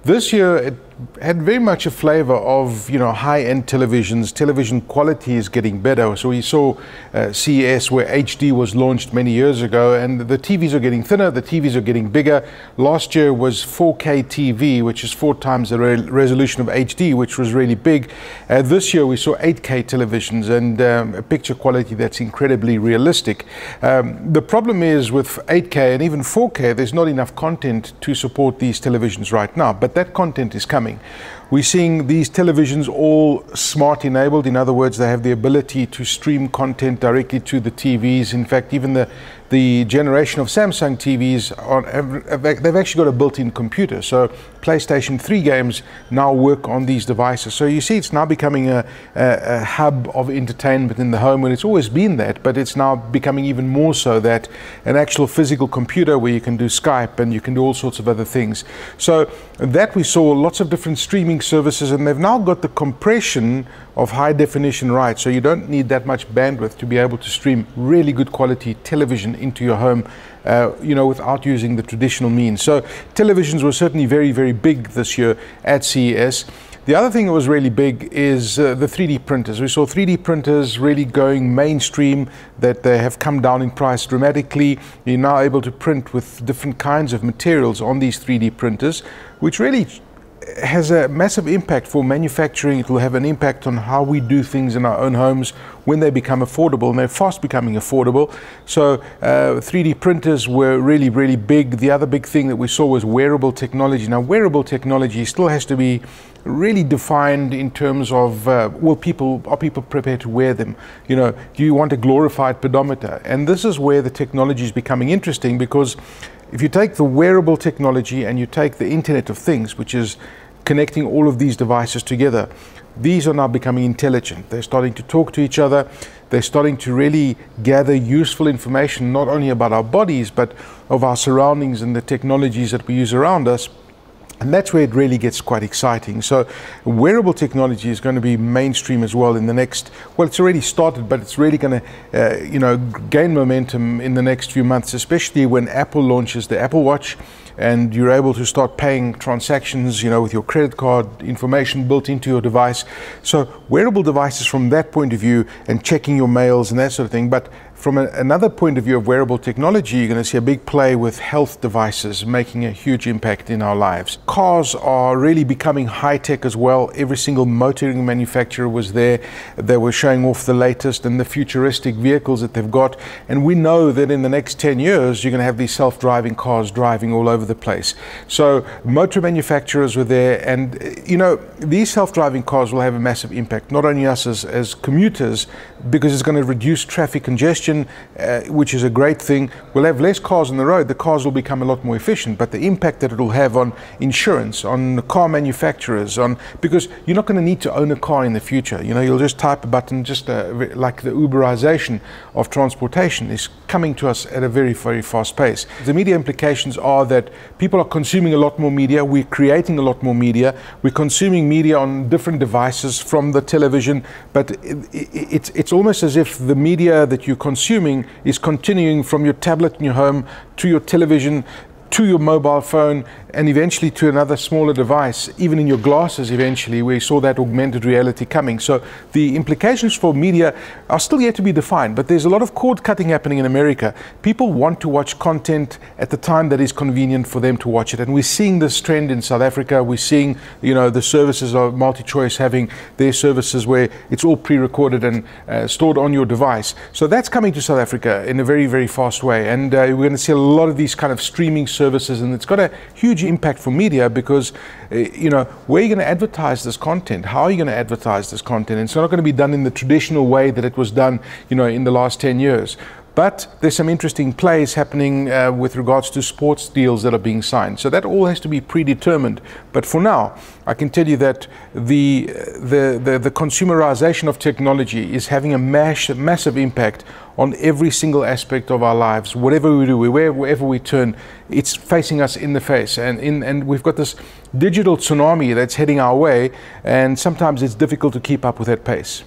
This year, it had very much a flavor of, high-end televisions. Television quality is getting better. So we saw CES where HD was launched many years ago, and the TVs are getting thinner, the TVs are getting bigger. Last year was 4K TV, which is 4 times the resolution of HD, which was really big. This year we saw 8K televisions and a picture quality that's incredibly realistic. The problem is with 8K and even 4K, there's not enough content to support these televisions right now, but that content is coming. We're seeing these televisions all smart enabled. In other words, they have the ability to stream content directly to the TVs. In fact, even the generation of Samsung TVs, they've actually got a built-in computer. So PlayStation 3 games now work on these devices. So you see it's now becoming a hub of entertainment in the home, and it's always been that, but it's now becoming even more so that an actual physical computer where you can do Skype and you can do all sorts of other things. So that we saw lots of different streaming services, and they've now got the compression of high definition rights, so you don't need that much bandwidth to be able to stream really good quality television into your home, without using the traditional means. So televisions were certainly very, very big this year at CES. The other thing that was really big is the 3D printers. We saw 3D printers really going mainstream, that they have come down in price dramatically. You're now able to print with different kinds of materials on these 3D printers, which really has a massive impact for manufacturing. It will have an impact on how we do things in our own homes when they become affordable, and they're fast becoming affordable. So 3D printers were really, really big. The other big thing that we saw was wearable technology. Now, wearable technology still has to be really defined in terms of, are people prepared to wear them? Do you want a glorified pedometer? And this is where the technology is becoming interesting, because if you take the wearable technology and you take the Internet of Things, which is connecting all of these devices together, these are now becoming intelligent. They're starting to talk to each other. They're starting to really gather useful information, not only about our bodies, but of our surroundings and the technologies that we use around us. And that's where it really gets quite exciting. So wearable technology is going to be mainstream as well in the next, well, it's already started, but it's really going to, gain momentum in the next few months, especially when Apple launches the Apple Watch and you're able to start paying transactions, with your credit card information built into your device. So wearable devices from that point of view, and checking your mails and that sort of thing. But from another point of view of wearable technology, you're going to see a big play with health devices making a huge impact in our lives. Cars are really becoming high-tech as well. Every single motoring manufacturer was there. They were showing off the latest and the futuristic vehicles that they've got. And we know that in the next 10 years, you're going to have these self-driving cars driving all over the place. So motor manufacturers were there, and these self-driving cars will have a massive impact, not only us as commuters, because it's going to reduce traffic congestion, which is a great thing. We'll have less cars on the road. The cars will become a lot more efficient, but the impact that it will have on insurance, on car manufacturers, because you're not going to need to own a car in the future. You'll just type a button, just like the Uberization of transportation is coming to us at a very, very fast pace. The media implications are that people are consuming a lot more media. We're creating a lot more media. We're consuming media on different devices from the television, but it's almost as if the media that you're consuming is continuing from your tablet in your home to your television, to your mobile phone, and eventually to another smaller device, even in your glasses eventually. We saw that augmented reality coming. So the implications for media are still yet to be defined, but there's a lot of cord cutting happening in America. People want to watch content at the time that is convenient for them to watch it. And we're seeing this trend in South Africa. We're seeing, the services of MultiChoice having their services where it's all pre-recorded and stored on your device. So that's coming to South Africa in a very, very fast way. And we're going to see a lot of these kind of streaming services, and it's got a huge impact for media, because where are you going to advertise this content? How are you going to advertise this content? And it's not going to be done in the traditional way that it was done in the last 10 years. But there's some interesting plays happening with regards to sports deals that are being signed. So that all has to be predetermined. But for now, I can tell you that the consumerization of technology is having a massive impact on every single aspect of our lives. Whatever we do, wherever we turn, it's facing us in the face. And we've got this digital tsunami that's heading our way, and sometimes it's difficult to keep up with that pace.